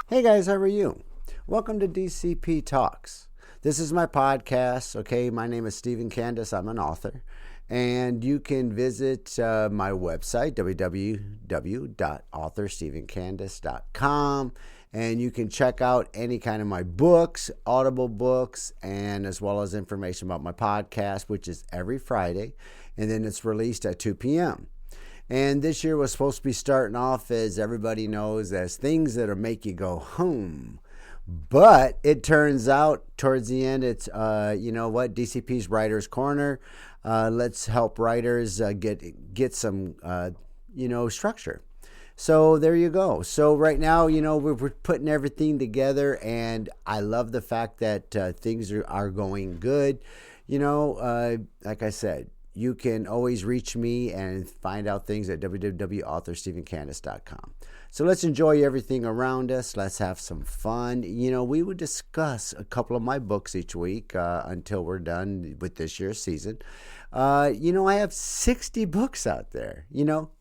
Hey guys, how are you? Welcome to DCP Talks. This is my podcast. Okay, my name is Stephen Candace. I'm an author. And you can visit my website, www.authorstephencandace.com. And you can check out any kind of my books, Audible books, and as well as information about my podcast, which is every Friday. And then it's released at 2 p.m. And this year was supposed to be starting off, as everybody knows, as things that'll make you go home. But it turns out towards the end, it's, DCP's Writer's Corner. Let's help writers get some, structure. So there you go. So right now, we're putting everything together, and I love the fact that things are going good. Like I said, you can always reach me and find out things at www.authorstephencandace.com. So let's enjoy everything around us. Let's have some fun. We would discuss a couple of my books each week until we're done with this year's season. I have 60 books out there.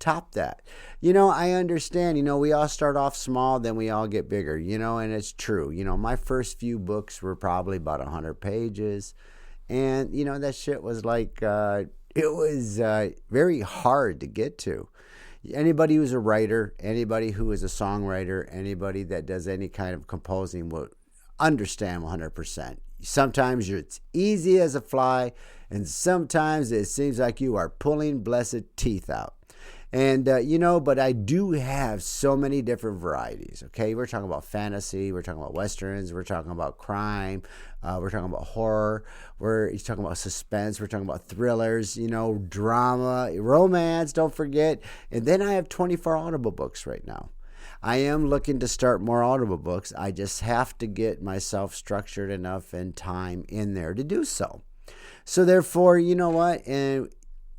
Top that. I understand, we all start off small, then we all get bigger, and it's true. My first few books were probably about 100 pages. And, that shit was like... it was very hard to get to. Anybody who's a writer, anybody who is a songwriter, anybody that does any kind of composing will understand 100%. Sometimes it's easy as a fly, and sometimes it seems like you are pulling blessed teeth out. And, but I do have so many different varieties, okay? We're talking about fantasy, we're talking about westerns, we're talking about crime, we're talking about horror, we're talking about suspense, we're talking about thrillers, drama, romance, don't forget. And then I have 24 Audible books right now. I am looking to start more Audible books. I just have to get myself structured enough and time in there to do so. So therefore, you know what? And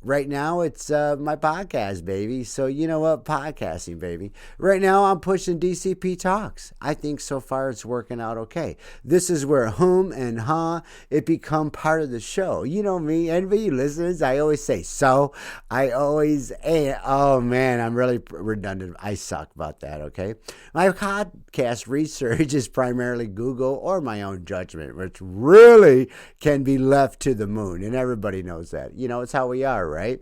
right now, it's my podcast, baby. So you know what? Podcasting, baby. Right now, I'm pushing DCP Talks. I think so far it's working out okay. This is where and it become part of the show. You know me. Anybody who listens, I always say so. Oh man, I'm really redundant. I suck about that, okay? My podcast research is primarily Google or my own judgment, which really can be left to the moon. And everybody knows that. It's how we are, right?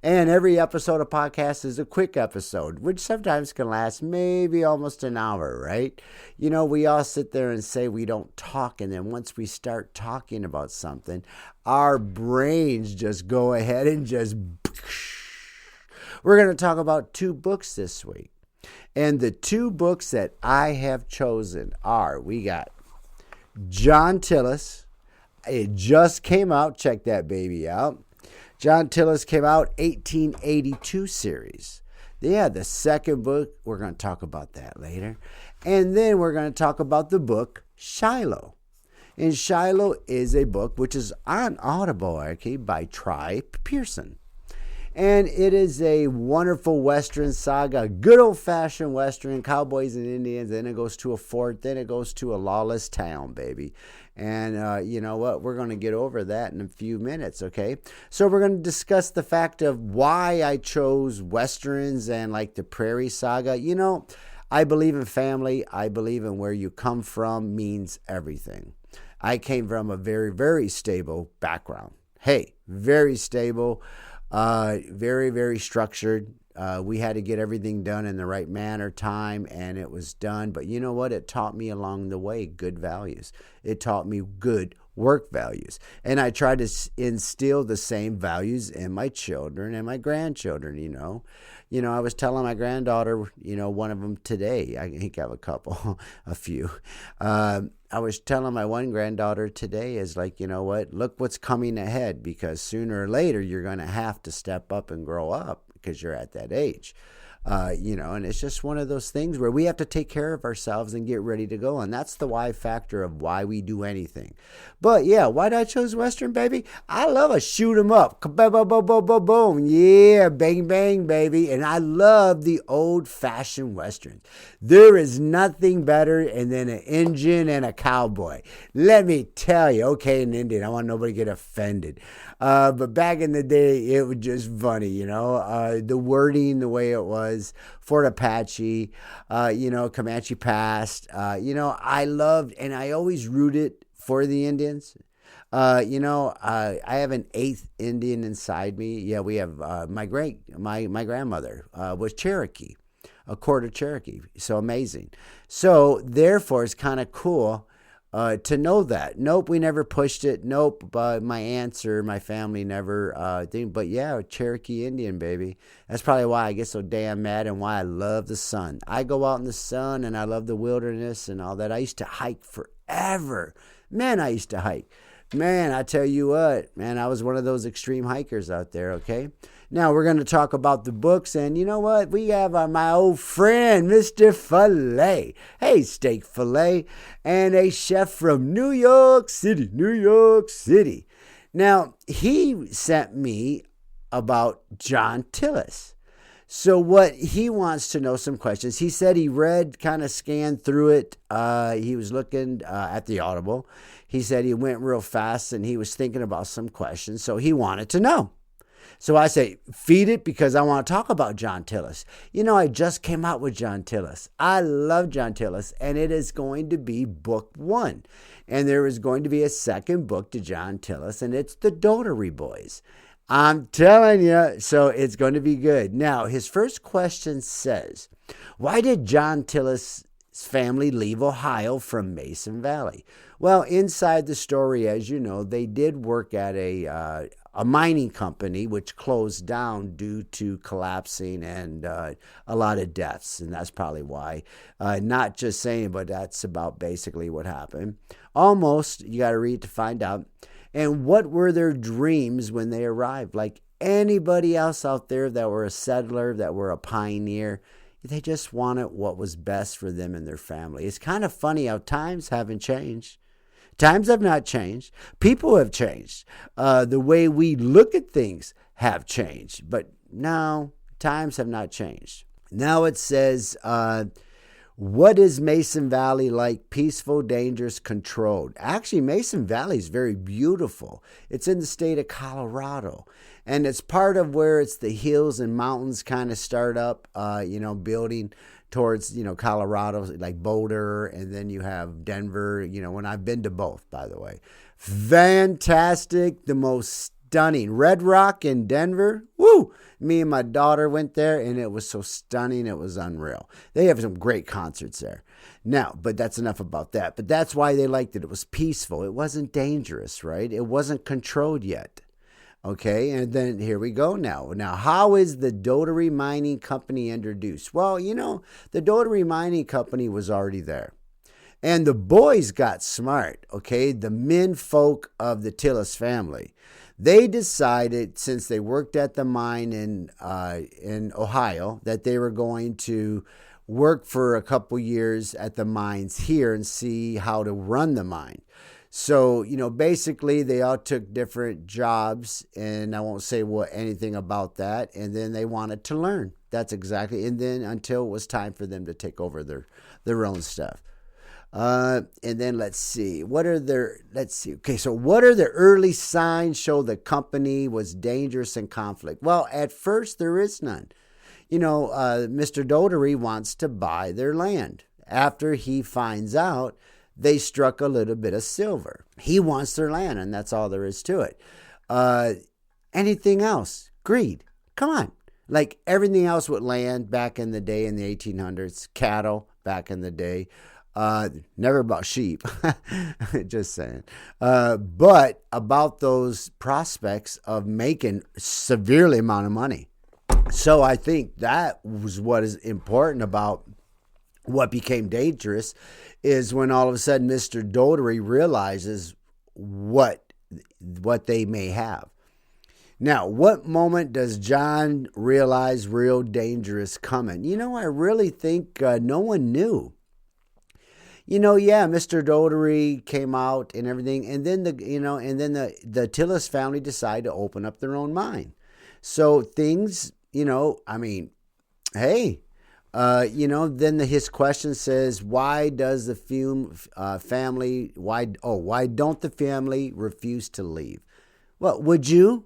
And every episode of podcast is a quick episode, which sometimes can last maybe almost an hour, right? We all sit there and say we don't talk, and then once we start talking about something, our brains just go ahead and just... We're going to talk about 2 books this week. And the 2 books that I have chosen are, we got John Tilis. It just came out. Check that baby out. John Tilis came out 1882 series. Yeah, the second book, we're going to talk about that later. And then we're going to talk about the book Shilo. And Shilo is a book which is on Audible, okay, by Try Pearson. And it is a wonderful Western saga, good old-fashioned Western, cowboys and Indians. Then it goes to a fort. Then it goes to a lawless town, baby. And you know what? We're going to get over that in a few minutes, okay? So we're going to discuss the fact of why I chose Westerns and like the Prairie Saga. I believe in family. I believe in where you come from means everything. I came from a very, very stable background. Hey, very stable. Very, very structured. We had to get everything done in the right manner, time, and it was done. But you know what? It taught me along the way good values. It taught me good work values. And I tried to instill the same values in my children and my grandchildren, I was telling my granddaughter, one of them today, I think I have a couple, a few. I was telling my one granddaughter today is like, look what's coming ahead, because sooner or later you're going to have to step up and grow up because you're at that age. And it's just one of those things where we have to take care of ourselves and get ready to go. And that's the why factor of why we do anything. But yeah, why did I choose Western, baby? I love a shoot 'em up. Boom, boom, boom, boom, boom, boom. Yeah, bang, bang, baby. And I love the old fashioned Westerns. There is nothing better than an Indian and a cowboy. Let me tell you, okay, an Indian, I want nobody to get offended. But back in the day, it was just funny, the wording, the way it was. was Fort Apache, Comanche Pass. I loved, and I always rooted for the Indians. I have an eighth Indian inside me. Yeah, we have my grandmother was Cherokee, a quarter Cherokee. So amazing. So therefore, it's kind of cool to know that. Nope, we never pushed it. Nope, but my aunts or my family never did. But yeah, Cherokee Indian, baby. That's probably why I get so damn mad and why I love the sun. I go out in the sun and I love the wilderness and all that. I used to hike forever. Man, I used to hike. Man, I tell you what, man, I was one of those extreme hikers out there, okay? Now, we're going to talk about the books, and you know what? We have my old friend, Mr. Filet. Hey, Steak Filet, and a chef from New York City, New York City. Now, he sent me about John Tilis. So what he wants to know some questions. He said he read, kind of scanned through it. He was looking at the Audible. He said he went real fast and he was thinking about some questions. So he wanted to know. So I say, feed it because I want to talk about John Tilis. I just came out with John Tilis. I love John Tilis, and it is going to be book 1. And there is going to be a second book to John Tilis, and it's The Dotery Boys. I'm telling you, so it's going to be good. Now, his first question says, why did John Tilis' family leave Ohio from Mason Valley? Well, inside the story, as you know, they did work at a mining company which closed down due to collapsing and a lot of deaths, and that's probably why. Not just saying, but that's about basically what happened. Almost, you got to read to find out. And what were their dreams when they arrived? Like anybody else out there that were a settler, that were a pioneer, they just wanted what was best for them and their family. It's kind of funny how times haven't changed. Times have not changed. People have changed. The way we look at things have changed. But no, times have not changed. Now it says, what is Mason Valley like? Peaceful, dangerous, controlled. Actually, Mason Valley is very beautiful. It's in the state of Colorado. And it's part of where it's the hills and mountains kind of start up, building towards, Colorado, like Boulder, and then you have Denver, when I've been to both, by the way. Fantastic, the most stunning. Red Rock in Denver, woo! Me and my daughter went there, and it was so stunning, it was unreal. They have some great concerts there. Now, but that's enough about that. But that's why they liked it. It was peaceful. It wasn't dangerous, right? It wasn't controlled yet. Okay, and then here we go now. Now, how is the Dotery Mining Company introduced? Well, the Dotery Mining Company was already there. And the boys got smart, okay? The men folk of the Tilis family. They decided, since they worked at the mine in Ohio, that they were going to work for a couple years at the mines here and see how to run the mine. So, basically they all took different jobs, and I won't say anything about that. And then they wanted to learn. That's exactly. And then until it was time for them to take over their own stuff. And then let's see. Okay, so what are the early signs show the company was dangerous in conflict? Well, at first there is none. Mr. Dotery wants to buy their land. After he finds out they struck a little bit of silver. He wants their land, and that's all there is to it. Anything else? Greed. Come on. Like everything else with land back in the day in the 1800s, cattle back in the day. Never about sheep. Just saying. But about those prospects of making severely amount of money. So I think that was what is important about what became dangerous is when all of a sudden Mr. Dotery realizes what they may have. Now, what moment does John realize real danger is coming? I really think no one knew. Mr. Dotery came out and everything, and then the Tilis family decided to open up their own mine. So things, hey. Then his question says, why does the why don't the family refuse to leave? Well, would you?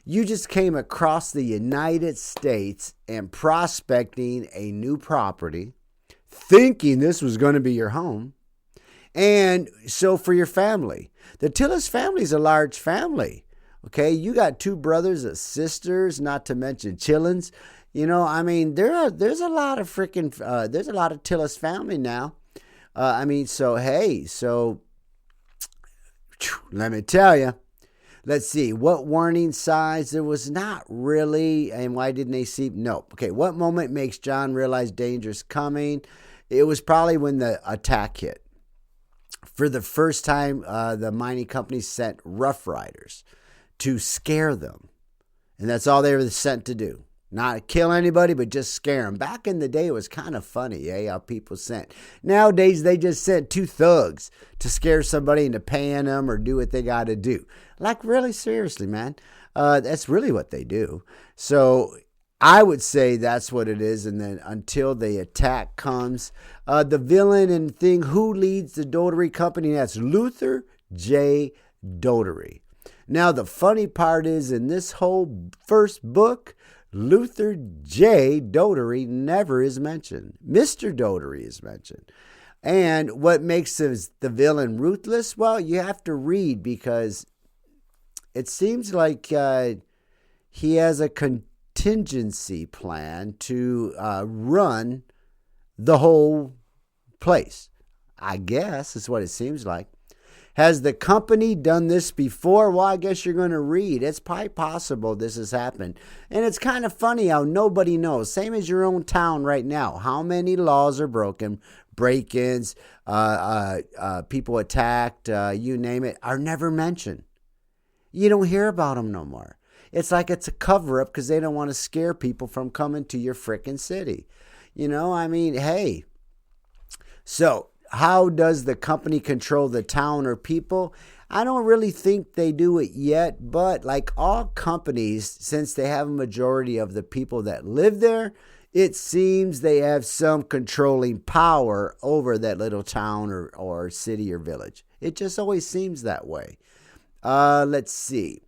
You just came across the United States and prospecting a new property, thinking this was going to be your home. And so for your family, the Tilis family is a large family. Okay, you got 2 brothers and sisters, not to mention chillins. I mean, there's a lot of there's a lot of Tilis family now. Let me tell you. Let's see, what warning signs? There was not really, and why didn't they see? Nope. Okay, what moment makes John realize danger's coming? It was probably when the attack hit. For the first time, the mining company sent Rough Riders to scare them. And that's all they were sent to do. Not kill anybody, but just scare them. Back in the day, it was kind of funny, how people sent. Nowadays, they just sent 2 thugs to scare somebody into paying them or do what they got to do. Like, really, seriously, man. That's really what they do. So I would say that's what it is. And then until the attack comes, the villain and thing, who leads the Dotery Company? That's Luther J. Dotery. Now, the funny part is in this whole first book, Luther J. Dotery never is mentioned. Mr. Dotery is mentioned. And what makes the villain ruthless? Well, you have to read because it seems like he has a contingency plan to run the whole place. I guess is what it seems like. Has the company done this before? Well, I guess you're going to read. It's probably possible this has happened. And it's kind of funny how nobody knows. Same as your own town right now. How many laws are broken, break-ins, people attacked, you name it, are never mentioned. You don't hear about them no more. It's like it's a cover-up because they don't want to scare people from coming to your frickin' city. Hey. So, how does the company control the town or people? I don't really think they do it yet, but like all companies, since they have a majority of the people that live there, it seems they have some controlling power over that little town or city or village. It just always seems that way. Let's see.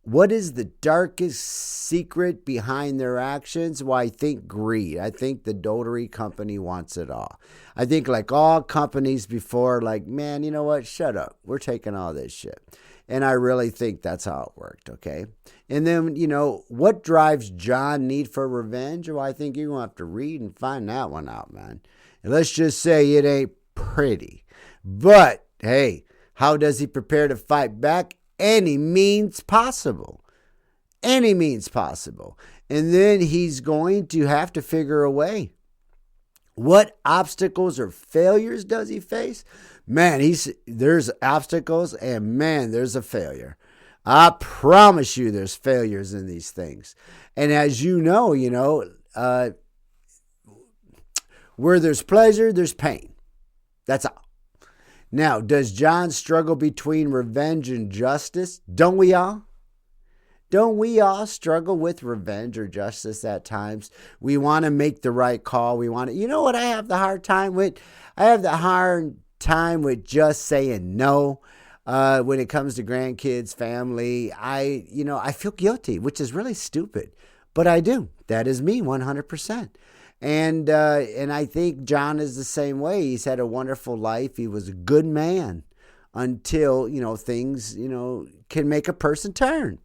What is the darkest secret behind their actions? Well, I think greed. I think the Dotery Company wants it all. I think like all companies before, like, man, you know what? Shut up. We're taking all this shit. And I really think that's how it worked, okay? And then, what drives John's need for revenge? Well, I think you're going to have to read and find that one out, man. And let's just say it ain't pretty. But, hey, how does he prepare to fight back? Any means possible. Any means possible. And then he's going to have to figure a way. What obstacles or failures does he face? Man, there's obstacles and man, there's a failure. I promise you there's failures in these things. And as you know, where there's pleasure, there's pain. That's all. Now, does John struggle between revenge and justice? Don't we all? Don't we all struggle with revenge or justice at times? We want to make the right call. We want to, you know what I have the hard time with? I have the hard time with just saying no. When it comes to grandkids, family, I feel guilty, which is really stupid, but I do. That is me 100%. And I think John is the same way. He's had a wonderful life. He was a good man until, things, can make a person turn.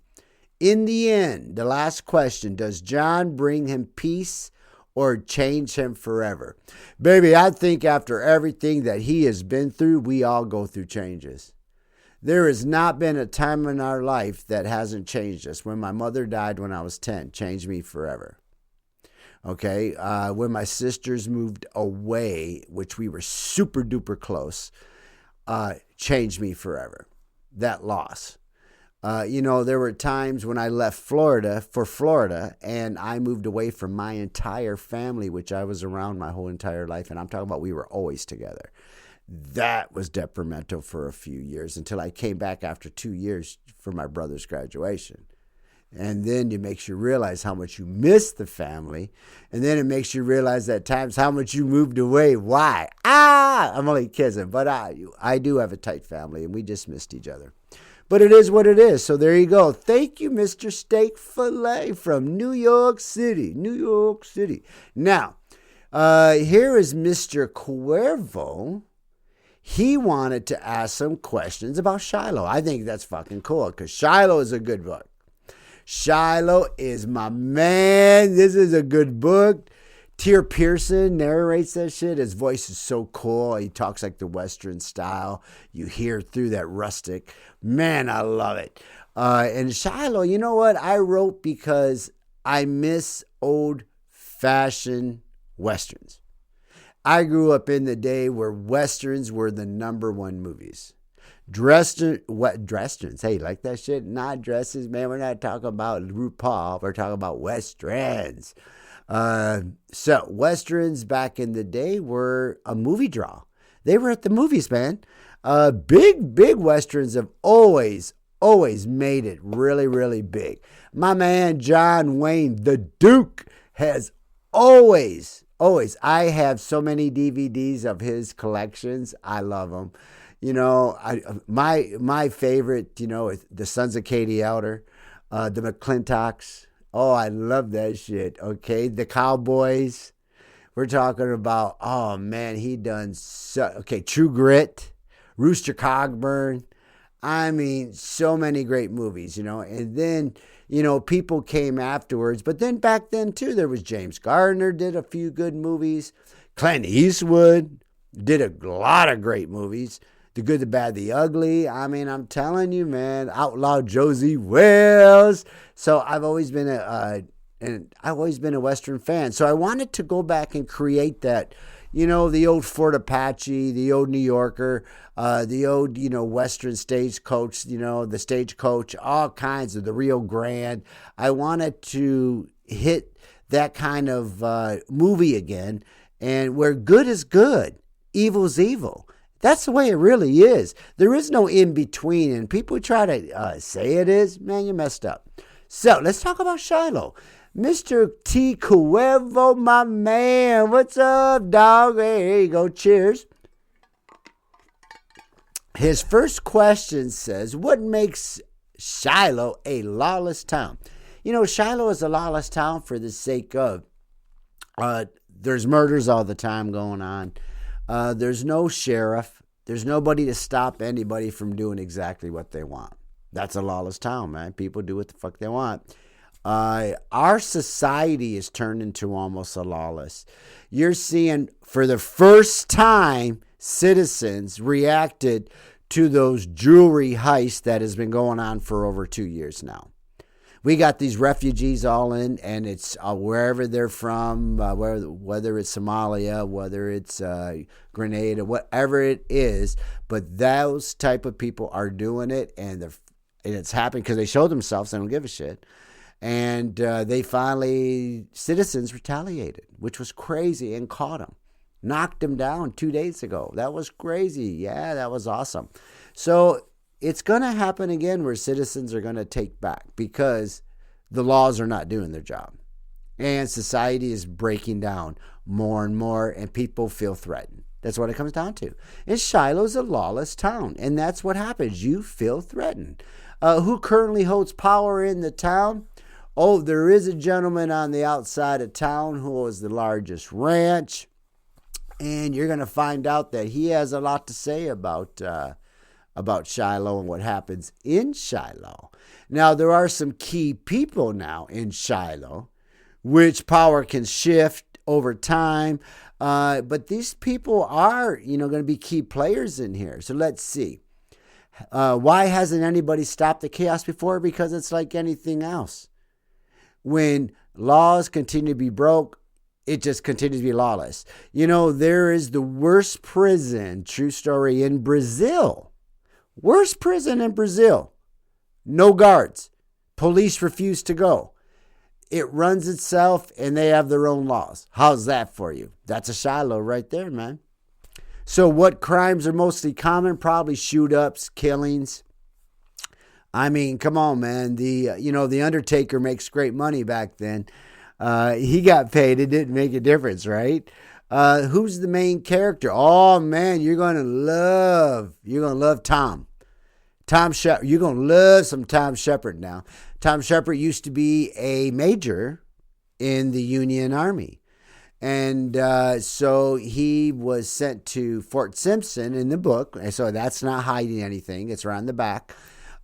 In the end, the last question, does John bring him peace or change him forever? Baby, I think after everything that he has been through, we all go through changes. There has not been a time in our life that hasn't changed us. When my mother died when I was 10, changed me forever. Okay, when my sisters moved away, which we were super duper close, changed me forever. That loss. There were times when I left Florida and I moved away from my entire family, which I was around my whole entire life. And I'm talking about we were always together. That was detrimental for a few years until I came back after 2 years for my brother's graduation. And then it makes you realize how much you miss the family. And then it makes you realize at times how much you moved away. Why? I'm only kidding. But I do have a tight family, and we just missed each other. But it is what it is. So there you go. Thank you, Mr. Steak Filet from New York City. New York City. Now, here is Mr. Cuervo. He wanted to ask some questions about Shilo. I think that's fucking cool because Shilo is a good book. Shilo is my man. This is a good book. Tyr Pearson narrates that shit. His voice is so cool. He talks like the Western style. You hear through that rustic. Man, I love it. And Shilo, you know what? I wrote because I miss old-fashioned Westerns. I grew up in the day where Westerns were the number one movies. Westerns. Hey, like that shit? Not dresses, man. We're not talking about RuPaul. We're talking about Westerns. So Westerns back in the day were a movie draw. They were at the movies, man. Big Westerns have always made it really, really big. My man, John Wayne, the Duke, has always, I have so many DVDs of his collections. I love them. You know, my favorite, you know, is The Sons of Katie Elder, the McClintocks. Oh, I love that shit. Okay, the Cowboys. We're talking about, oh man, he done so. Okay, True Grit, Rooster Cogburn. I mean, so many great movies, you know. And then, you know, people came afterwards. But then back then too, there was James Gardner did a few good movies. Clint Eastwood did a lot of great movies. The Good, the Bad, the Ugly. I mean, I'm telling you, man. Outlaw Josie Wells. So I've always been a Western fan. So I wanted to go back and create that, you know, the old Fort Apache, the old New Yorker, the old, you know, Western stagecoach, you know, the stagecoach, all kinds of the Rio Grande. I wanted to hit that kind of movie again, and where good is good, evil is evil. That's the way it really is. There is no in between, and people try to say it is. Man, you messed up. So let's talk about Shilo. Mr. T. Cuervo, my man. What's up, dog? Hey, here you go. Cheers. His first question says, what makes Shilo a lawless town? You know, Shilo is a lawless town for the sake of there's murders all the time going on. There's no sheriff. There's nobody to stop anybody from doing exactly what they want. That's a lawless town, man. People do what the fuck they want. Our society is turned into almost a lawless. You're seeing, for the first time, citizens reacted to those jewelry heists that has been going on for over 2 years now. We got these refugees all in, and it's wherever they're from, whether it's Somalia, whether it's Grenada, whatever it is. But those type of people are doing it, and it's happening because they show themselves. They don't give a shit. And citizens retaliated, which was crazy, and caught them. Knocked them down 2 days ago. That was crazy. Yeah, that was awesome. So it's going to happen again where citizens are going to take back because the laws are not doing their job. And society is breaking down more and more, and people feel threatened. That's what it comes down to. And Shiloh's a lawless town, and that's what happens. You feel threatened. Who currently holds power in the town? Oh, there is a gentleman on the outside of town who owns the largest ranch, and you're going to find out that he has a lot to say about Shilo and what happens in Shilo. Now, there are some key people now in Shilo, which power can shift over time, but these people are, going to be key players in here. So let's see. Why hasn't anybody stopped the chaos before? Because it's like anything else. When laws continue to be broke, it just continues to be lawless. There is the worst prison, true story, in Brazil. Worst prison in Brazil. No guards. Police refuse to go. It runs itself, and they have their own laws. How's that for you? That's a Shilo right there, man. So what crimes are mostly common? Probably shoot-ups, killings. I mean, come on, man. The Undertaker makes great money back then. He got paid. It didn't make a difference, right? Who's the main character? Oh man, you're gonna love Tom Tom Shepard, you're going to love some Tom Shepard now. Tom Shepard used to be a major in the Union Army. And so he was sent to Fort Simpson in the book. So that's not hiding anything. It's around the back.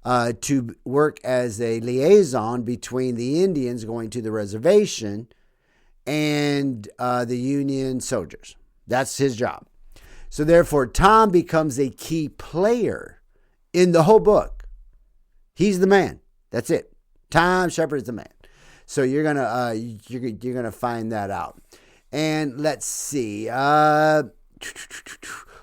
To work as a liaison between the Indians going to the reservation and the Union soldiers. That's his job. So therefore, Tom becomes a key player in the whole book. He's the man. That's it. Tom Shepard is the man. So you're gonna find that out. And let's see.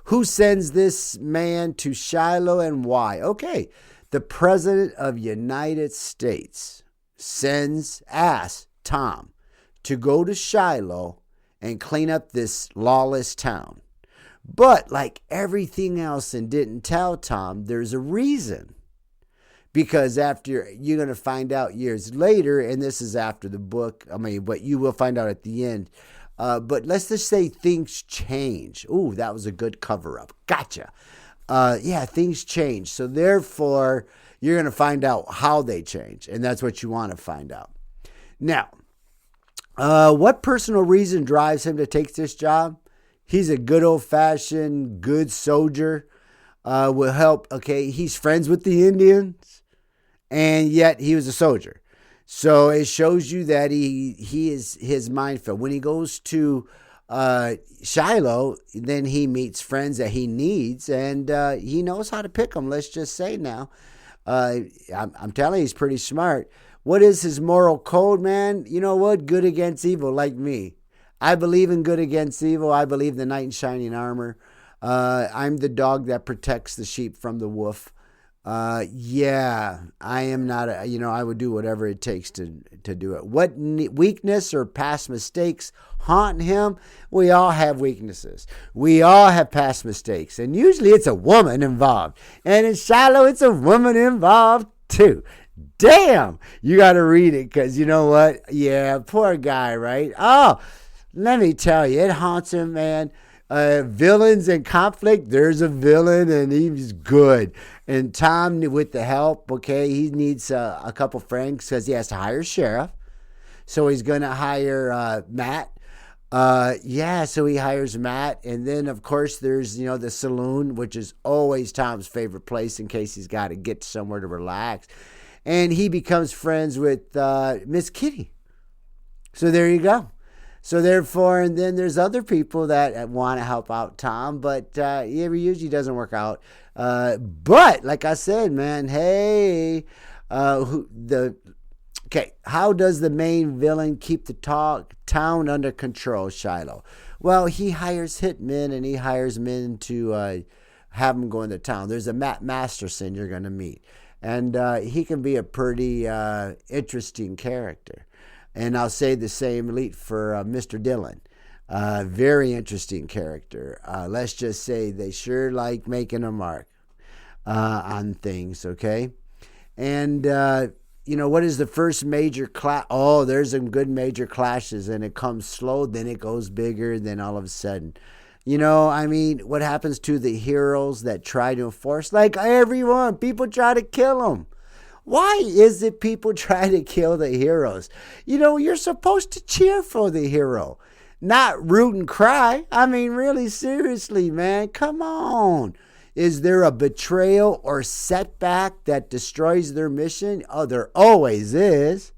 Who sends this man to Shilo and why? Okay. The President of the United States asks Tom to go to Shilo and clean up this lawless town. But like everything else and didn't tell Tom, there's a reason. Because after, you're going to find out years later, and this is after the book, but you will find out at the end. But let's just say things change. Ooh, that was a good cover-up. Gotcha. Things change. So therefore, you're going to find out how they change. And that's what you want to find out. Now, what personal reason drives him to take this job? He's a good old-fashioned, good soldier. Will help. Okay, he's friends with the Indians, and yet he was a soldier. So it shows you that he is his mindful. When he goes to Shilo, then he meets friends that he needs, and he knows how to pick them. Let's just say now, I'm telling you, he's pretty smart. What is his moral code, man? You know what? Good against evil, like me. I believe in good against evil. I believe the knight in shining armor. I'm the dog that protects the sheep from the wolf. I am not, I would do whatever it takes to do it. What weakness or past mistakes haunt him? We all have weaknesses. We all have past mistakes. And usually it's a woman involved. And in Shilo, it's a woman involved too. Damn, you got to read it because you know what? Yeah, poor guy, right? Oh, let me tell you, it haunts him, man. Villains and conflict, there's a villain and he's good. And Tom, with the help, okay, he needs a couple francs because he has to hire a sheriff. So he's going to hire Matt. So he hires Matt. And then, of course, there's, the saloon, which is always Tom's favorite place in case he's got to get somewhere to relax. And he becomes friends with Miss Kitty. So there you go. So therefore, and then there's other people that want to help out Tom, but it usually doesn't work out. But like I said, man, hey, how does the main villain keep the town under control, Shilo? Well, he hires hitmen and he hires men to have them go into town. There's a Matt Masterson you're going to meet, and he can be a pretty interesting character. And I'll say the same for Mr. Dillon. Very interesting character. Let's just say they sure like making a mark on things, okay? And, what is the first major clash? Oh, there's some good major clashes, and it comes slow, then it goes bigger, then all of a sudden. What happens to the heroes that try to enforce? Like everyone, people try to kill them. Why is it people try to kill the heroes? You're supposed to cheer for the hero, not root and cry. Really, seriously, man, come on. Is there a betrayal or setback that destroys their mission? Oh, there always is.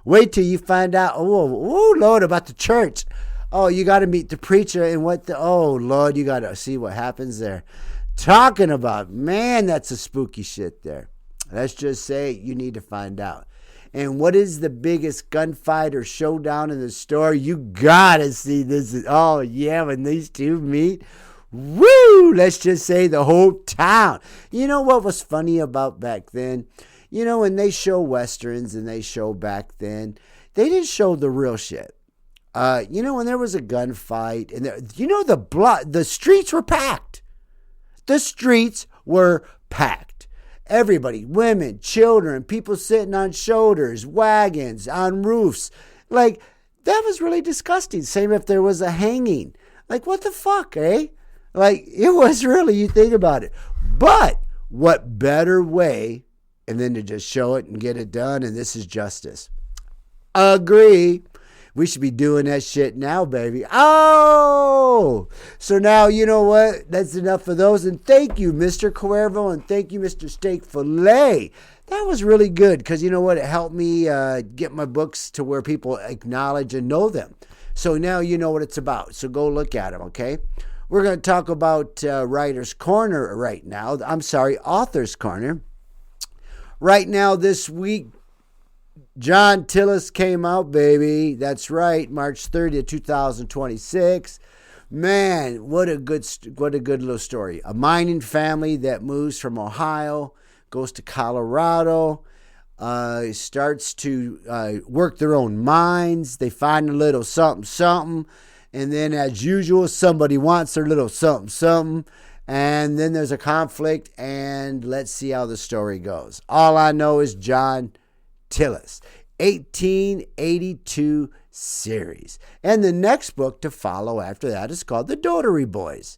Wait till you find out, oh Lord, about the church. Oh, you got to meet the preacher and oh, Lord, you got to see what happens there. Talking about, man, that's a spooky shit there. Let's just say you need to find out. And what is the biggest gunfight or showdown in the story? You gotta see this. Oh, yeah, when these two meet. Woo! Let's just say the whole town. You know what was funny about back then? When they show Westerns and they show back then, they didn't show the real shit. When there was a gunfight and the streets were packed. The streets were packed. Everybody, women, children, people sitting on shoulders, wagons, on roofs. Like, that was really disgusting. Same if there was a hanging. Like, what the fuck, eh? Like, it was really, you think about it. But What better way and then to just show it and get it done? And this is justice. Agree. We should be doing that shit now, baby. Oh! So now, you know what? That's enough of those. And thank you, Mr. Cuervo, and thank you, Mr. Steak Filet. That was really good because you know what? It helped me get my books to where people acknowledge and know them. So now you know what it's about. So go look at them, okay? We're going to talk about Writer's Corner right now. I'm sorry, Author's Corner. Right now this week, John Tilis came out, baby. That's right, March 30th, 2026. Man, what a good little story. A mining family that moves from Ohio, goes to Colorado, starts to work their own mines. They find a little something, and then as usual, somebody wants their little something, and then there's a conflict, and let's see how the story goes. All I know is John Tilis, 1882 series. And the next book to follow after that is called The Dotary Boys.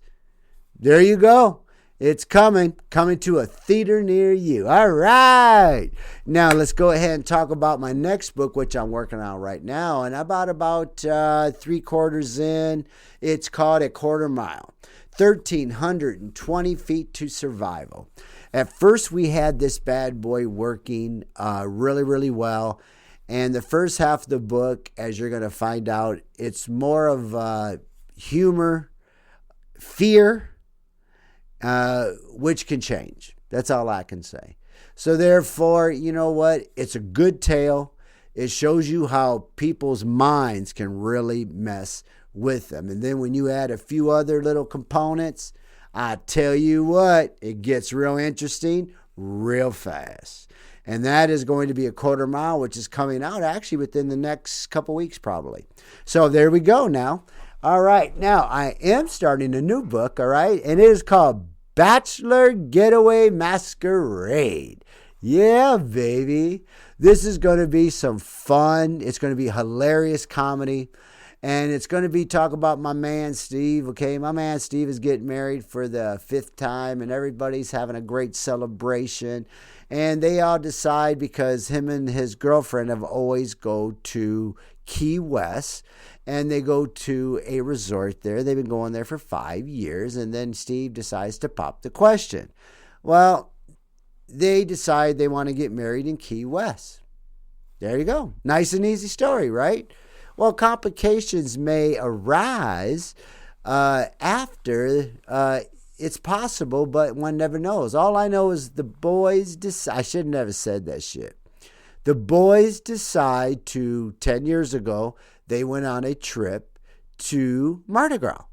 There you go. It's coming to a theater near you. All right. Now let's go ahead and talk about my next book, which I'm working on right now. And about 3/4 in, it's called A Quarter Mile, 1,320 feet to survival. At first, we had this bad boy working really, really well. And the first half of the book, as you're going to find out, it's more of humor, fear, which can change. That's all I can say. So therefore, you know what? It's a good tale. It shows you how people's minds can really mess with them. And then when you add a few other little components, I tell you what, it gets real interesting real fast. And that is going to be A Quarter Mile, which is coming out actually within the next couple weeks probably. So there we go now. All right, now I am starting a new book, all right? And it is called Bachelor Getaway Masquerade. Yeah, baby. This is going to be some fun. It's going to be hilarious comedy. And it's going to be talk about my man, Steve, okay? My man, Steve, is getting married for the 5th time, and everybody's having a great celebration. And they all decide, because him and his girlfriend have always go to Key West, and they go to a resort there. They've been going there for 5 years, and then Steve decides to pop the question. Well, they decide they want to get married in Key West. There you go. Nice and easy story, right? Well, complications may arise after it's possible, but one never knows. All I know is the boys decide. I should have never said that shit. The boys decide 10 years ago, they went on a trip to Mardi Gras.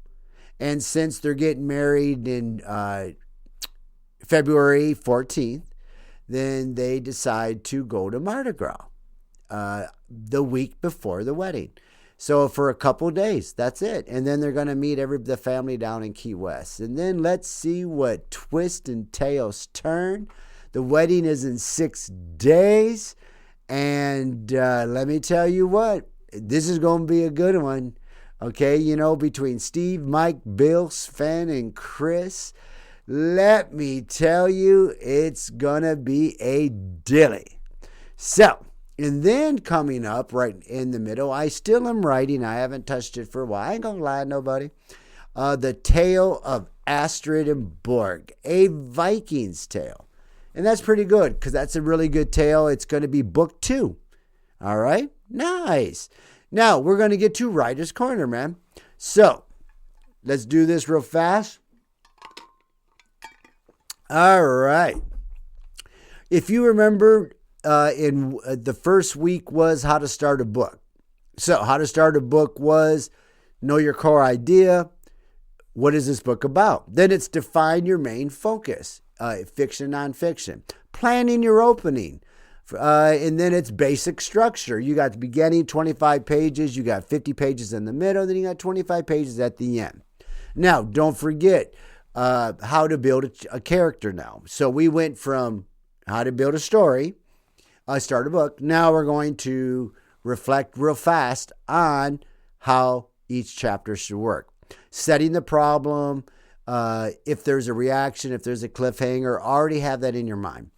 And since they're getting married in February 14th, then they decide to go to Mardi Gras the week before the wedding. So for a couple of days, that's it. And then they're going to meet the family down in Key West. And then let's see what twists and tails turn. The wedding is in 6 days. And let me tell you what, this is going to be a good one. Okay, you know, between Steve, Mike, Bill, Sven, and Chris, let me tell you, it's going to be a dilly. So, and then coming up right in the middle, I still am writing. I haven't touched it for a while. I ain't going to lie to nobody. The Tale of Astrid and Borg, a Viking's tale. And that's pretty good because that's a really good tale. It's going to be book 2. All right? Nice. Now, we're going to get to Writer's Corner, man. So, let's do this real fast. All right. If you remember, in the first week was how to start a book. So, how to start a book was know your core idea. What is this book about? Then it's define your main focus, fiction, nonfiction. Planning your opening. And then it's basic structure. You got the beginning, 25 pages. You got 50 pages in the middle. Then you got 25 pages at the end. Now, don't forget how to build a character now. So we went from how to build a story, start a book. Now we're going to reflect real fast on how each chapter should work. Setting the problem, if there's a reaction, if there's a cliffhanger, already have that in your mind.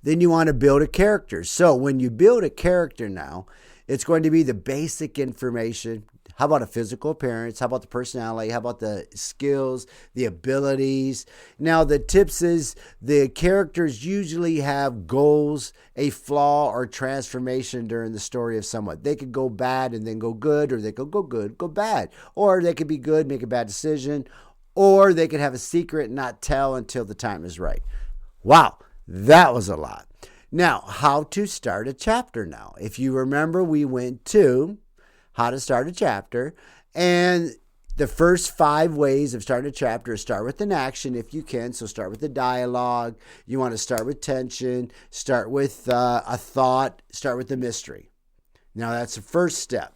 Then you want to build a character. So when you build a character now, it's going to be the basic information. How about a physical appearance? How about the personality? How about the skills, the abilities? Now, the tips is the characters usually have goals, a flaw, or transformation during the story of someone. They could go bad and then go good, or they could go good, go bad. Or they could be good, make a bad decision, or they could have a secret and not tell until the time is right. Wow, that was a lot. Now, how to start a chapter now. If you remember, we went to how to start a chapter. And the first 5 ways of starting a chapter is start with an action if you can. So start with the dialogue. You want to start with tension. Start with a thought. Start with the mystery. Now, that's the first step.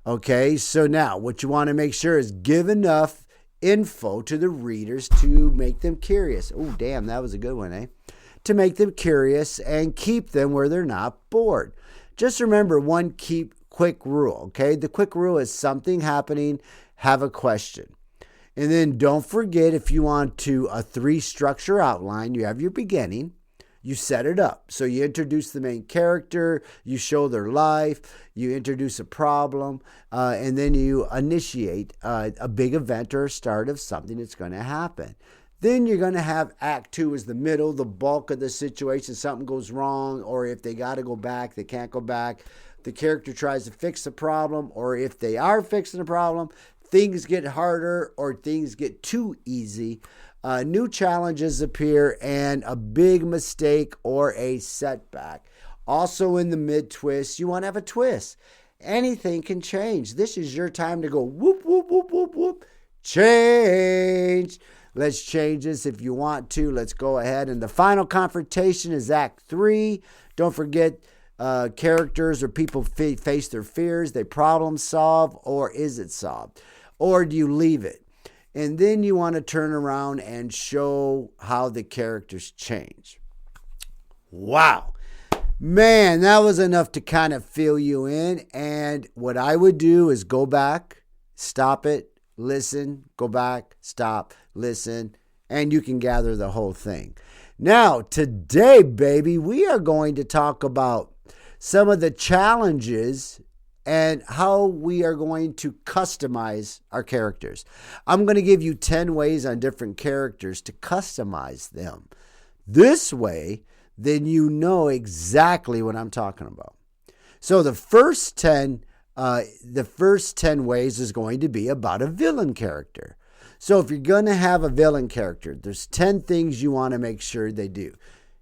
Okay, so now what you want to make sure is give enough info to the readers to make them curious. Oh, damn, that was a good one, eh? To make them curious and keep them where they're not bored. Just remember one quick rule, okay? The quick rule is something happening, have a question. And then don't forget, if you want to a 3-structure outline, you have your beginning, you set it up. So you introduce the main character, you show their life, you introduce a problem, and then you initiate a big event or a start of something that's going to happen. Then you're going to have Act 2 as the middle, the bulk of the situation. Something goes wrong, or if they got to go back, they can't go back. The character tries to fix the problem, or if they are fixing the problem, things get harder or things get too easy. New challenges appear and a big mistake or a setback. Also in the mid-twist, you want to have a twist. Anything can change. This is your time to go whoop, whoop, whoop, whoop, whoop. Change. Let's change this if you want to. Let's go ahead. And the final confrontation is Act 3. Don't forget, characters or people face their fears. They problem solve, or is it solved? Or do you leave it? And then you want to turn around and show how the characters change. Wow. Man, that was enough to kind of fill you in. And what I would do is go back, stop it, listen, go back, stop, listen, and you can gather the whole thing. Now, today, baby, we are going to talk about some of the challenges and how we are going to customize our characters. I'm going to give you 10 ways on different characters to customize them. This way, then you know exactly what I'm talking about. So the first 10 ways is going to be about a villain character. So if you're going to have a villain character, there's 10 things you want to make sure they do.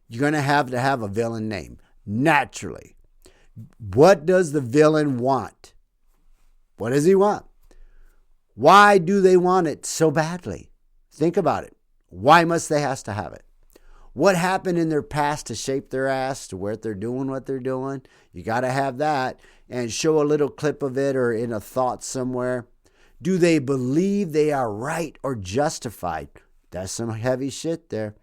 You're going to have a villain name, naturally. What does the villain want? What does he want? Why do they want it so badly? Think about it. Why must they have to have it? What happened in their past to shape their ass to where they're doing what they're doing? You got to have that and show a little clip of it or in a thought somewhere. Do they believe they are right or justified? That's some heavy shit there.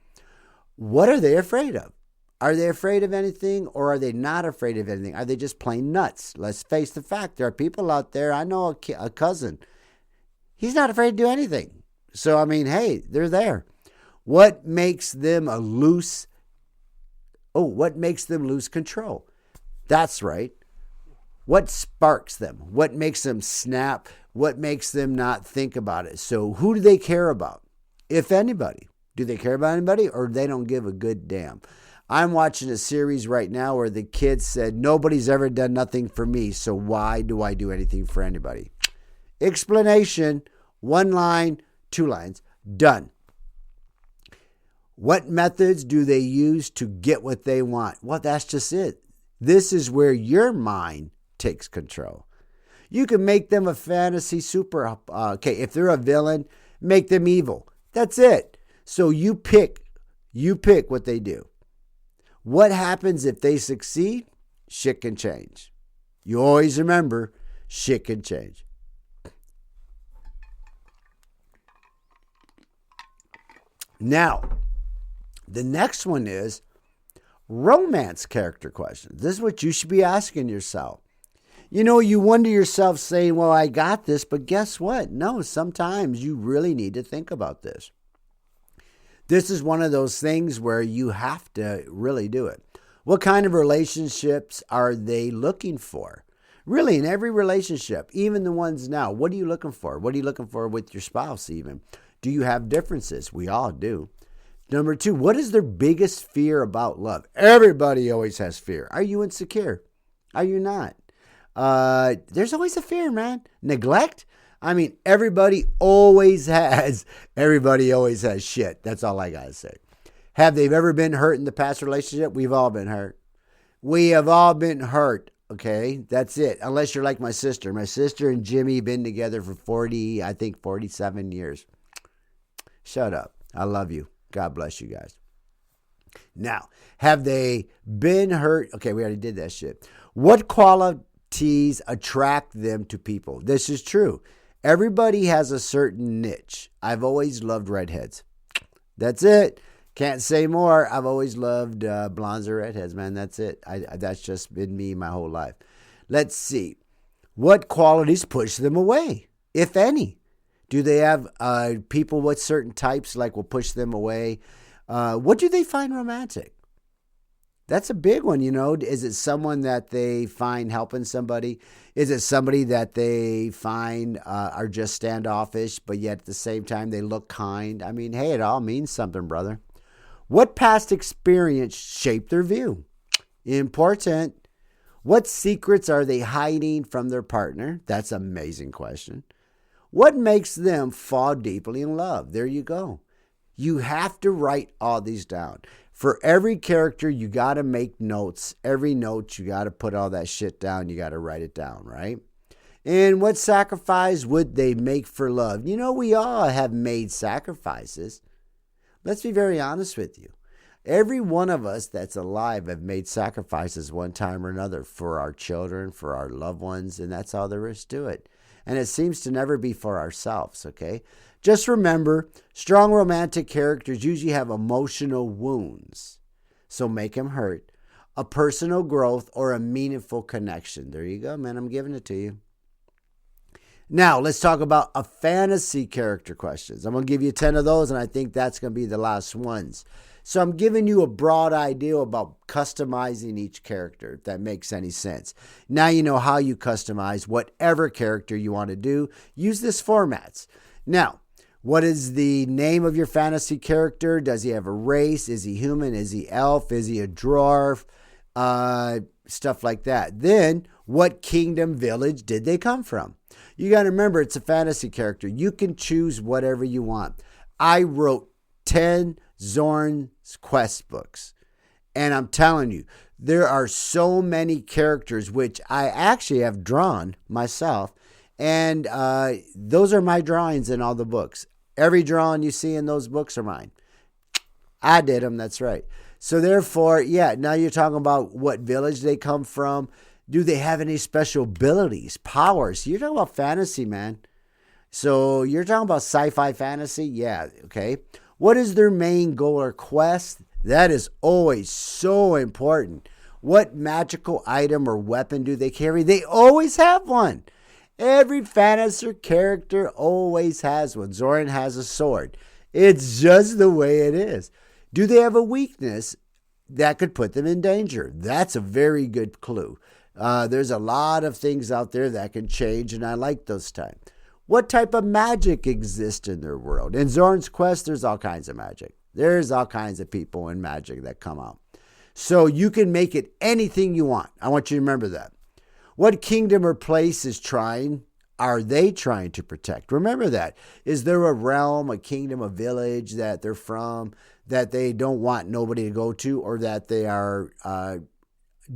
What are they afraid of? Are they afraid of anything, or are they not afraid of anything? Are they just plain nuts? Let's face the fact. There are people out there. I know a cousin. He's not afraid to do anything. So, I mean, hey, they're there. What makes them lose control? That's right. What sparks them? What makes them snap? What makes them not think about it? So who do they care about, if anybody? Do they care about anybody, or they don't give a good damn? I'm watching a series right now where the kid said, nobody's ever done nothing for me, so why do I do anything for anybody? Explanation, 1 line, 2 lines, done. What methods do they use to get what they want? Well, that's just it. This is where your mind takes control. You can make them a fantasy super, if they're a villain, make them evil. That's it. So you pick what they do. What happens if they succeed? Shit can change. You always remember, shit can change. Now, the next one is romance character questions. This is what you should be asking yourself. You wonder yourself saying, well, I got this, but guess what? No, sometimes you really need to think about this. This is one of those things where you have to really do it. What kind of relationships are they looking for? Really, in every relationship, even the ones now, what are you looking for? What are you looking for with your spouse even? Do you have differences? We all do. Number 2, what is their biggest fear about love? Everybody always has fear. Are you insecure? Are you not? There's always a fear, man. Neglect? I mean, everybody always has shit. That's all I got to say. Have they ever been hurt in the past relationship? We've all been hurt. We have all been hurt. Okay, that's it. Unless you're like my sister. My sister and Jimmy have been together for 47 years. Shut up. I love you. God bless you guys. Now, have they been hurt? Okay, we already did that shit. What qualities attract them to people? This is true. Everybody has a certain niche. I've always loved redheads. That's it. Can't say more. I've always loved blondes or redheads, man. That's it. That's just been me my whole life. Let's see. What qualities push them away, if any? Do they have people with certain types like will push them away? What do they find romantic? That's a big one, Is it someone that they find helping somebody? Is it somebody that they find are just standoffish, but yet at the same time they look kind? I mean, hey, it all means something, brother. What past experience shaped their view? Important. What secrets are they hiding from their partner? That's an amazing question. What makes them fall deeply in love? There you go. You have to write all these down. For every character, you got to make notes. Every note, you got to put all that shit down. You got to write it down, right? And what sacrifice would they make for love? We all have made sacrifices. Let's be very honest with you. Every one of us that's alive have made sacrifices one time or another for our children, for our loved ones, and that's all there is to it. And it seems to never be for ourselves, okay? Just remember, strong romantic characters usually have emotional wounds. So make them hurt. A personal growth or a meaningful connection. There you go, man. I'm giving it to you. Now, let's talk about a fantasy character questions. I'm going to give you 10 of those, and I think that's going to be the last ones. So I'm giving you a broad idea about customizing each character, if that makes any sense. Now you know how you customize whatever character you want to do. Use this formats. Now, what is the name of your fantasy character? Does he have a race? Is he human? Is he elf? Is he a dwarf? Stuff like that. Then, what kingdom, village did they come from? You got to remember, it's a fantasy character. You can choose whatever you want. I wrote 10 Zorn's Quest books. And I'm telling you, there are so many characters which I actually have drawn myself. And those are my drawings in all the books. Every drawing you see in those books are mine. I did them, that's right. So therefore, now you're talking about what village they come from. Do they have any special abilities, powers? You're talking about fantasy, man. So you're talking about sci-fi fantasy? Yeah, okay. What is their main goal or quest? That is always so important. What magical item or weapon do they carry? They always have one. Every fantasy character always has one. Zoran has a sword. It's just the way it is. Do they have a weakness that could put them in danger? That's a very good clue. There's a lot of things out there that can change, and I like those types. What type of magic exists in their world? In Zorn's Quest, there's all kinds of magic. There's all kinds of people in magic that come out. So you can make it anything you want. I want you to remember that. What kingdom or place are they trying to protect? Remember that. Is there a realm, a kingdom, a village that they're from that they don't want nobody to go to, or that they are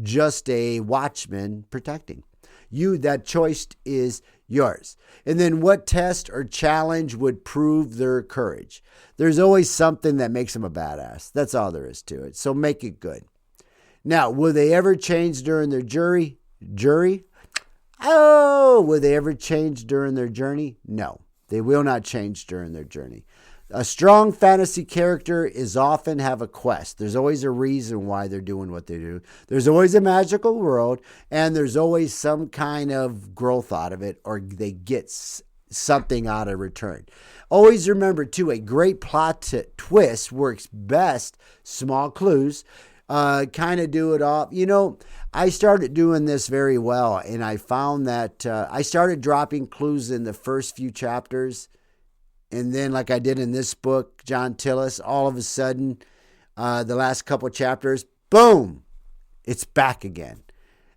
just a watchman protecting? That choice is yours. And then what test or challenge would prove their courage? There's always something that makes them a badass. That's all there is to it. So make it good. Now, will they ever change during their journey? Will they ever change during their journey? No, they will not change during their journey. A strong fantasy character is often have a quest. There's always a reason why they're doing what they do. There's always a magical world, and there's always some kind of growth out of it, or they get something out of return. Always remember, too, a great plot twist works best. Small clues, kind of do it all. I started doing this very well, and I found that I started dropping clues in the first few chapters. And then, like I did in this book, John Tilis, all of a sudden, the last couple chapters, boom, it's back again.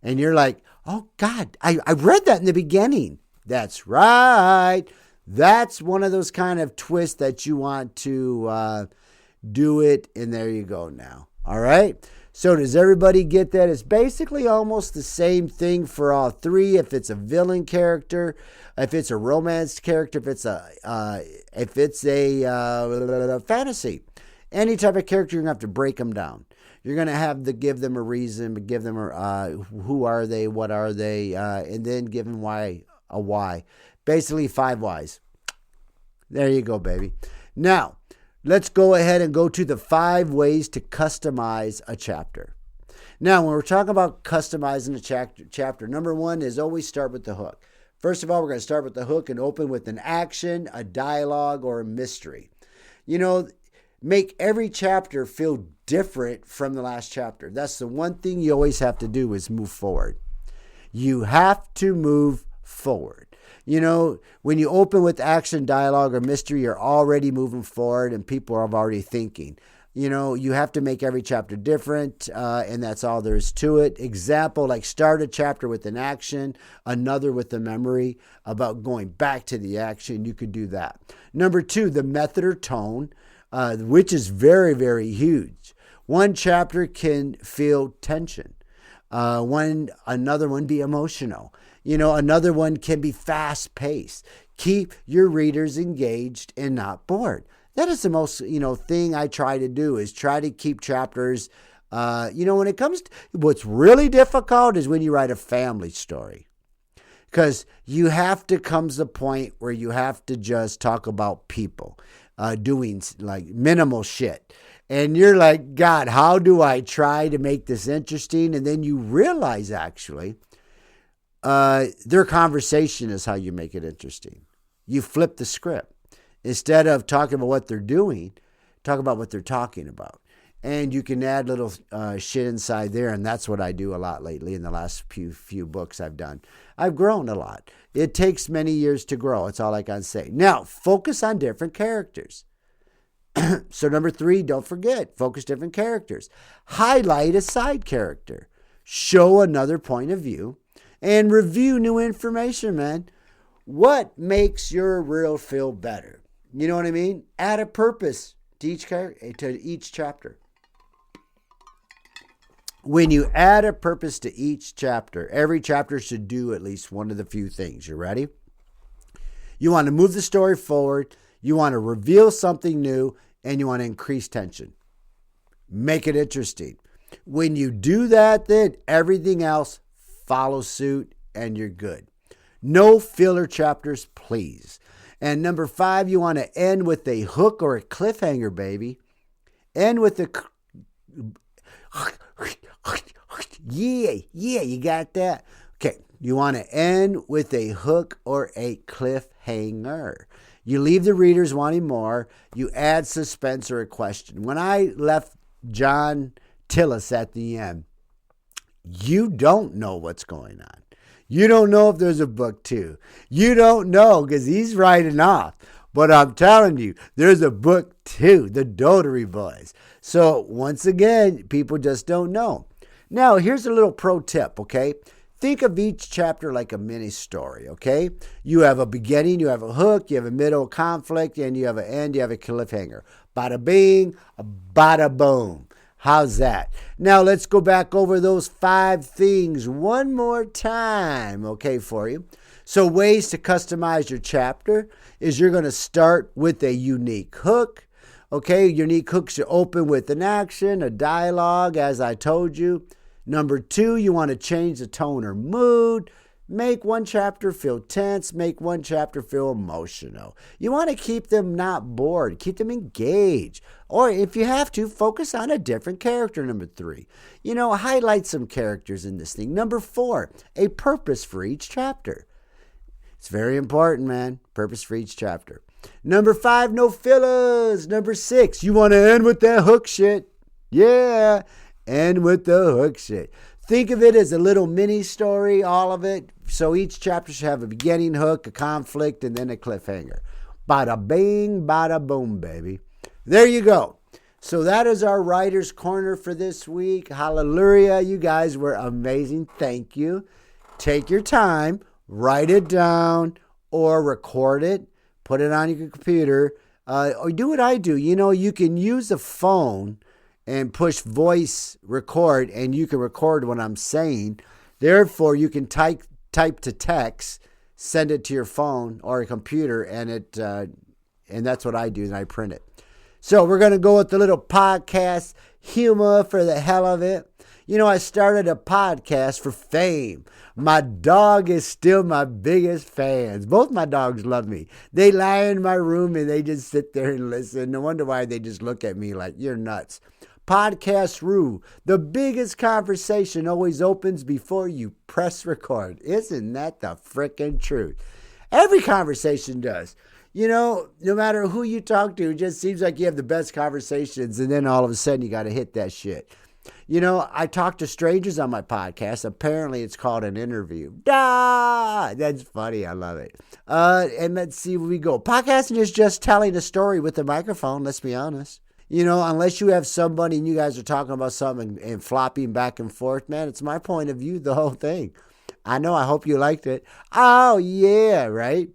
And you're like, oh, God, I read that in the beginning. That's right. That's one of those kind of twists that you want to do it. And there you go now. All right. So does everybody get that? It's basically almost the same thing for all three. If it's a villain character, if it's a romance character, if it's a fantasy, any type of character, you're gonna have to break them down. You're gonna have to give them a reason, give them who are they, what are they, and then give them a why. Basically 5 whys. There you go, baby. Now, let's go ahead and go to the 5 ways to customize a chapter. Now, when we're talking about customizing a chapter, number 1 is always start with the hook. First of all, we're going to start with the hook and open with an action, a dialogue, or a mystery. Make every chapter feel different from the last chapter. That's the one thing you always have to do is move forward. You have to move forward. When you open with action, dialogue, or mystery, you're already moving forward and people are already thinking. You have to make every chapter different, and that's all there is to it. Example, like start a chapter with an action, another with a memory about going back to the action. You could do that. Number 2, the method or tone, which is very, very huge. One chapter can feel tension. Another one be emotional. Another one can be fast-paced. Keep your readers engaged and not bored. That is the most, thing I try to do is try to keep chapters, when it comes to what's really difficult is when you write a family story. Because you have to come to the point where you have to just talk about people doing like minimal shit. And you're like, God, how do I try to make this interesting? And then you realize actually their conversation is how you make it interesting. You flip the script. Instead of talking about what they're doing, talk about what they're talking about. And you can add little shit inside there, and that's what I do a lot lately in the last few books I've done. I've grown a lot. It takes many years to grow. That's all I can say. Now, focus on different characters. So number 3, don't forget, focus different characters. Highlight a side character. Show another point of view. And review new information, man. What makes your reel feel better? You know what I mean? Add a purpose to each chapter. When you add a purpose to each chapter, every chapter should do at least one of the few things. You ready? You want to move the story forward. You want to reveal something new, and you want to increase tension. Make it interesting. When you do that, then everything else follows suit, and you're good. No filler chapters, please. And number 5, you want to end with a hook or a cliffhanger, baby. End with a... Yeah, you got that? Okay, you want to end with a hook or a cliffhanger. You leave the readers wanting more. You add suspense or a question. When I left John Tilis at the end, you don't know what's going on. You don't know if there's a book 2. You don't know because he's writing off. But I'm telling you, there's a book 2, The Dotary Boys. So once again, people just don't know. Now, here's a little pro tip, okay? Think of each chapter like a mini story, okay? You have a beginning, you have a hook, you have a middle conflict, and you have an end, you have a cliffhanger. Bada bing, bada boom. How's that? Now, let's go back over those 5 things one more time, okay, for you. So ways to customize your chapter is you're going to start with a unique hook. Okay, unique hooks should open with an action, a dialogue, as I told you. Number 2, you want to change the tone or mood. Make one chapter feel tense. Make one chapter feel emotional. You want to keep them not bored. Keep them engaged. Or if you have to, focus on a different character, number 3. Highlight some characters in this thing. Number 4, a purpose for each chapter. It's very important, man. Purpose for each chapter. Number 5, no fillers. Number 6, you want to end with that hook shit. Yeah, end with the hook shit. Think of it as a little mini story, all of it. So each chapter should have a beginning hook, a conflict, and then a cliffhanger. Bada bing, bada boom, baby. There you go. So that is our Writer's Corner for this week. Hallelujah. You guys were amazing. Thank you. Take your time. Write it down or record it. Put it on your computer. Or do what I do. You can use a phone and push voice record, and you can record what I'm saying. Therefore, you can type to text, send it to your phone or a computer, and that's what I do, and I print it. So we're going to go with the little podcast humor for the hell of it. I started a podcast for fame. My dog is still my biggest fans. Both my dogs love me. They lie in my room and they just sit there and listen. No wonder why they just look at me like, you're nuts. Podcast rule. The biggest conversation always opens before you press record. Isn't that the frickin' truth? Every conversation does. No matter who you talk to, it just seems like you have the best conversations, and then all of a sudden you got to hit that shit. I talk to strangers on my podcast. Apparently, it's called an interview. That's funny. I love it. And let's see where we go. Podcasting is just telling a story with a microphone, let's be honest. Unless you have somebody and you guys are talking about something and flopping back and forth, man, it's my point of view, the whole thing. I know. I hope you liked it. Oh, yeah, right?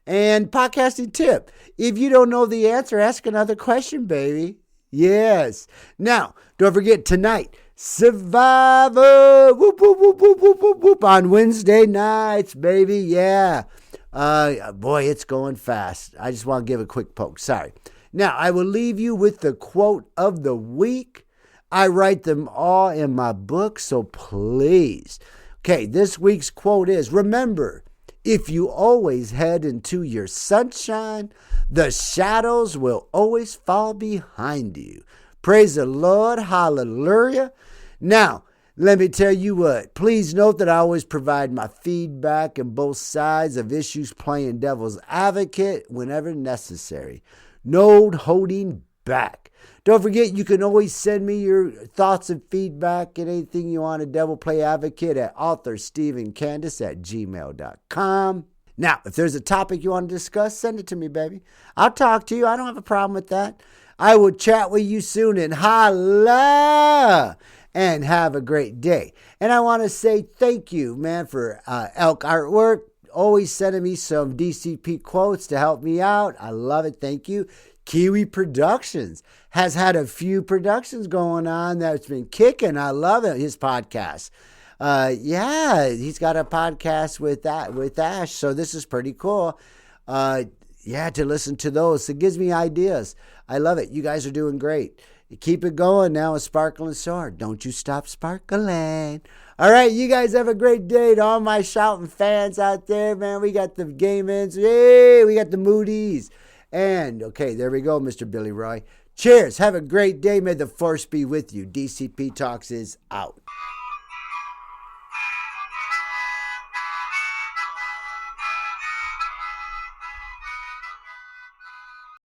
And podcasting tip. If you don't know the answer, ask another question, baby. Yes. Now, don't forget tonight, Survivor. Whoop, whoop, whoop, whoop, whoop, whoop, whoop, on Wednesday nights, baby. Yeah. Boy, it's going fast. I just want to give a quick poke. Sorry. Now, I will leave you with the quote of the week. I write them all in my book, so please. Okay, this week's quote is, remember, if you always head into your sunshine, the shadows will always fall behind you. Praise the Lord. Hallelujah. Now, let me tell you what. Please note that I always provide my feedback on both sides of issues, playing devil's advocate whenever necessary. No holding back. Don't forget, you can always send me your thoughts and feedback and anything you want to devil play advocate at authorstephencandace@gmail.com. Now, if there's a topic you want to discuss, send it to me, baby. I'll talk to you. I don't have a problem with that. I will chat with you soon, and holla! And have a great day. And I want to say thank you, man, for Elk Artwork. Always sending me some DCP quotes to help me out. I love it. Thank you. Kiwi Productions has had a few productions going on that's been kicking. I love it. His podcast. Yeah, he's got a podcast with Ash. So this is pretty cool. To listen to those. It gives me ideas. I love it. You guys are doing great. Keep it going now, a sparkling sword. Don't you stop sparkling. All right, you guys have a great day. To all my shouting fans out there, man, we got the Game-Ins. Hey, we got the Moody's. And, okay, there we go, Mr. Billy Roy. Cheers. Have a great day. May the force be with you. DCP Talks is out.